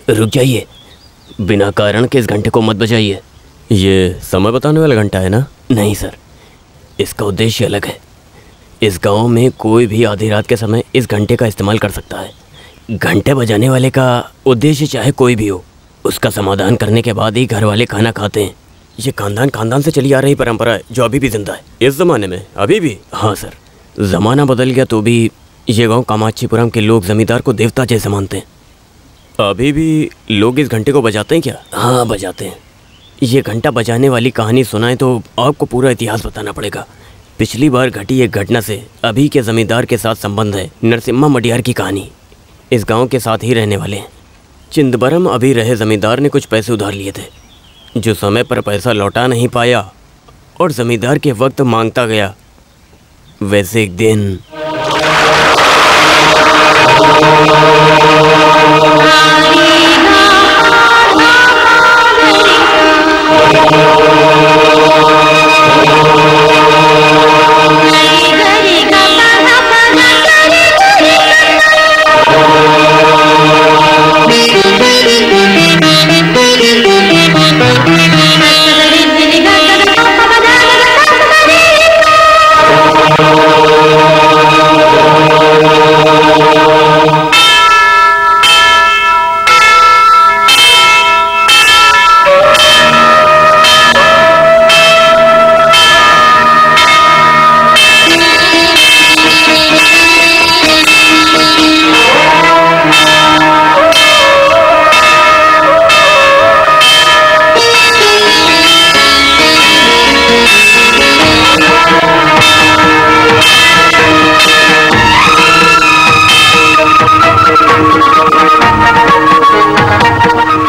रुक जाइए, बिना कारण के इस घंटे को मत बजाइए। ये समय बताने वाला घंटा है ना? नहीं सर, इसका उद्देश्य अलग है। इस गांव में कोई भी आधी रात के समय इस घंटे का इस्तेमाल कर सकता है। घंटे बजाने वाले का उद्देश्य चाहे कोई भी हो, उसका समाधान करने के बाद ही घर वाले खाना खाते हैं। ये खानदान से चली आ रही परंपरा है जो अभी भी जिंदा है इस ज़माने में, अभी भी। हाँ सर, ज़माना बदल गया तो भी ये गांव कामाक्षीपुरम के लोग जमींदार को देवता जैसे मानते हैं। अभी भी लोग इस घंटे को बजाते हैं क्या? हाँ बजाते हैं। ये घंटा बजाने वाली कहानी सुनाए तो आपको पूरा इतिहास बताना पड़ेगा। पिछली बार घटी एक घटना से अभी के जमींदार के साथ संबंध है। नरसिम्हा मडियार की कहानी। इस गांव के साथ ही रहने वाले हैं। चिंदबरम अभी रहे जमींदार ने कुछ पैसे उधार लिए थे, जो समय पर पैसा लौटा नहीं पाया और जमींदार के वक्त मांगता गया। वैसे एक दिन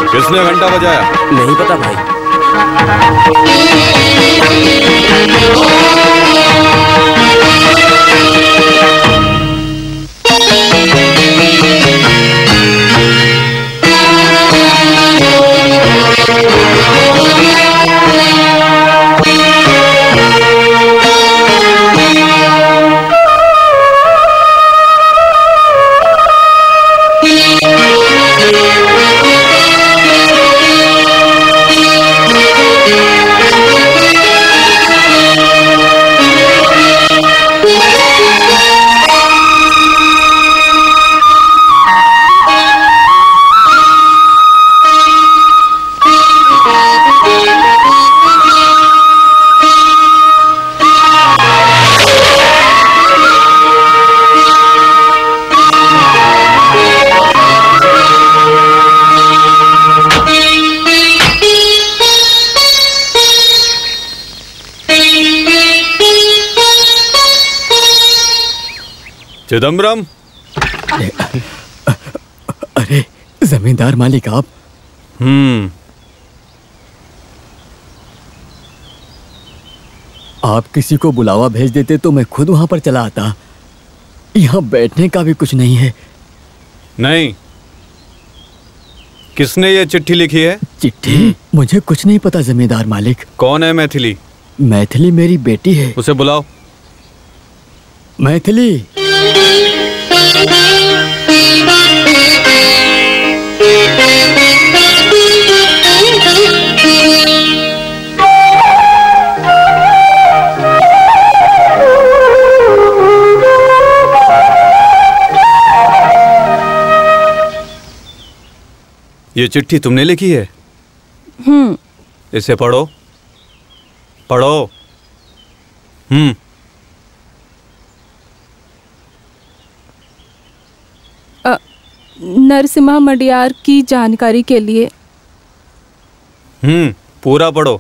किसने घंटा बजाया? नहीं पता भाई। चिदम्बरम। अरे जमींदार मालिक आप। आप किसी को बुलावा भेज देते तो मैं खुद वहां पर चला आता। यहाँ बैठने का भी कुछ नहीं है। नहीं, किसने ये चिट्ठी लिखी है? चिट्ठी? मुझे कुछ नहीं पता जमींदार मालिक। कौन है मैथिली? मैथिली मेरी बेटी है। उसे बुलाओ। मैथिली। ये चिट्ठी तुमने लिखी है? इसे पढ़ो, पढ़ो। नरसिम्हा मडियार की जानकारी के लिए। पूरा पढ़ो।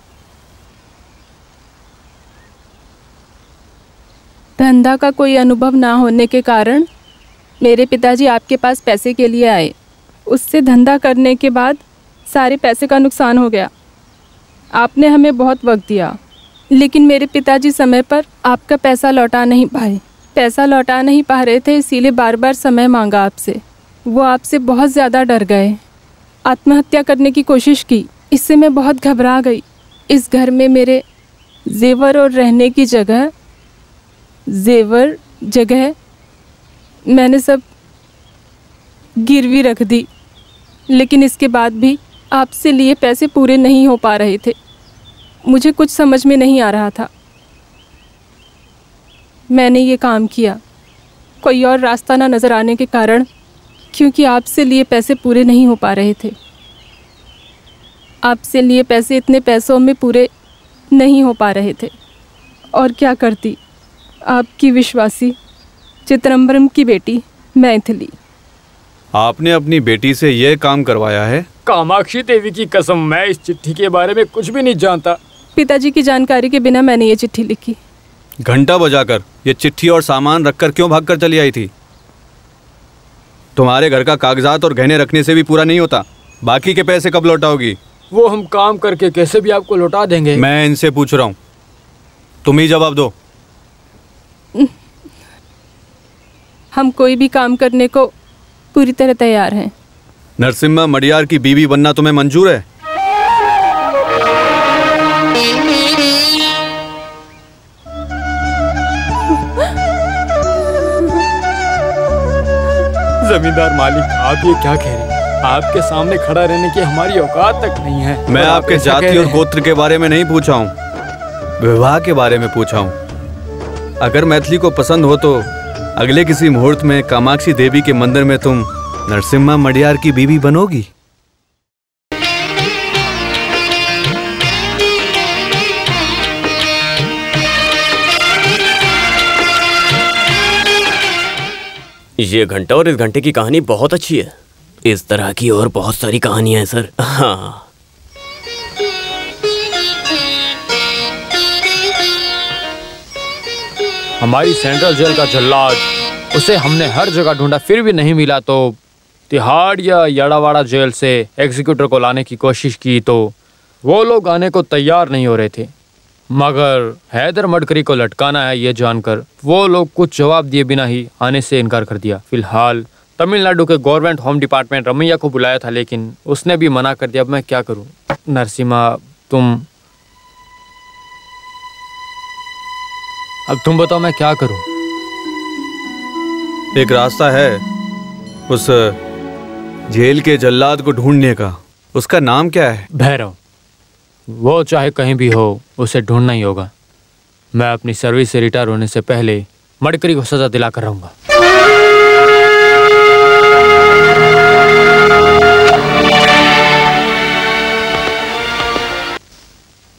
धंधा का कोई अनुभव ना होने के कारण मेरे पिताजी आपके पास पैसे के लिए आए। उससे धंधा करने के बाद सारे पैसे का नुकसान हो गया। आपने हमें बहुत वक्त दिया, लेकिन मेरे पिताजी समय पर आपका पैसा लौटा नहीं पाए। पैसा लौटा नहीं पा रहे थे, इसीलिए बार बार समय मांगा आपसे। वो आपसे बहुत ज़्यादा डर गए, आत्महत्या करने की कोशिश की। इससे मैं बहुत घबरा गई। इस घर में मेरे जेवर और रहने की जगह मैंने सब गिरवी रख दी। लेकिन इसके बाद भी आपसे लिए पैसे पूरे नहीं हो पा रहे थे। मुझे कुछ समझ में नहीं आ रहा था। मैंने ये काम किया कोई और रास्ता ना नज़र आने के कारण, क्योंकि आपसे लिए पैसे पूरे नहीं हो पा रहे थे। आपसे लिए पैसे इतने पैसों में पूरे नहीं हो पा रहे थे, और क्या करती आपकी विश्वासी चिदंबरम की बेटी मैथिली। आपने अपनी बेटी से यह काम करवाया है? कामाक्षी देवी की कसम, मैं इस चिट्ठी के बारे में कुछ भी नहीं जानता। पिताजी की जानकारी के बिना मैंने ये चिट्ठी लिखी। घंटा बजाकर ये चिट्ठी और सामान रखकर क्यों भागकर चली आई थी? तुम्हारे घर का कागजात और गहने रखने से भी पूरा नहीं होता। बाकी के पैसे कब लौटाओगी? वो हम काम करके कैसे भी आपको लौटा देंगे। मैं इनसे पूछ रहा हूँ, तुम ही जवाब दो। हम कोई भी काम करने को पूरी तरह तैयार हैं। नरसिम्हा मडियार की बीवी बनना तुम्हें मंजूर है? जमींदार मालिक, आप ये क्या कह रहे हैं? आपके सामने खड़ा रहने की हमारी औकात तक नहीं है। मैं आपके जाति और गोत्र के बारे में नहीं पूछा हूँ, विवाह के बारे में पूछा हूँ। अगर मैथिली को पसंद हो तो अगले किसी मुहूर्त में कामाक्षी देवी के मंदिर में तुम नरसिम्हा मडियार की बीवी बनोगी। ये घंटा और इस घंटे की कहानी बहुत अच्छी है। इस तरह की और बहुत सारी कहानियां हैं सर। हाँ, हमारी सेंट्रल जेल का जल्लाद, उसे हमने हर जगह ढूंढा फिर भी नहीं मिला, तो तिहाड़ या याड़ावाड़ा जेल से एग्जीक्यूटर को लाने की कोशिश की तो वो लोग आने को तैयार नहीं हो रहे थे। मगर हैदर मडकरी को लटकाना है ये जानकर वो लोग कुछ जवाब दिए बिना ही आने से इनकार कर दिया। फिलहाल तमिलनाडु के गवर्नमेंट होम डिपार्टमेंट रमैया को बुलाया था, लेकिन उसने भी मना कर दिया। अब मैं क्या करूं? नरसिम्हा, अब तुम बताओ मैं क्या करूं? एक रास्ता है उस जेल के जल्लाद को ढूंढने का। उसका नाम क्या है? भैरव। वो चाहे कहीं भी हो, उसे ढूंढना ही होगा। मैं अपनी सर्विस से रिटायर होने से पहले मडकरी को सजा दिलाकर रहूंगा।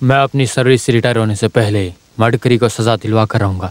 मैं अपनी सर्विस से रिटायर होने से पहले मडकरी को सजा दिलवा कर रहूंगा।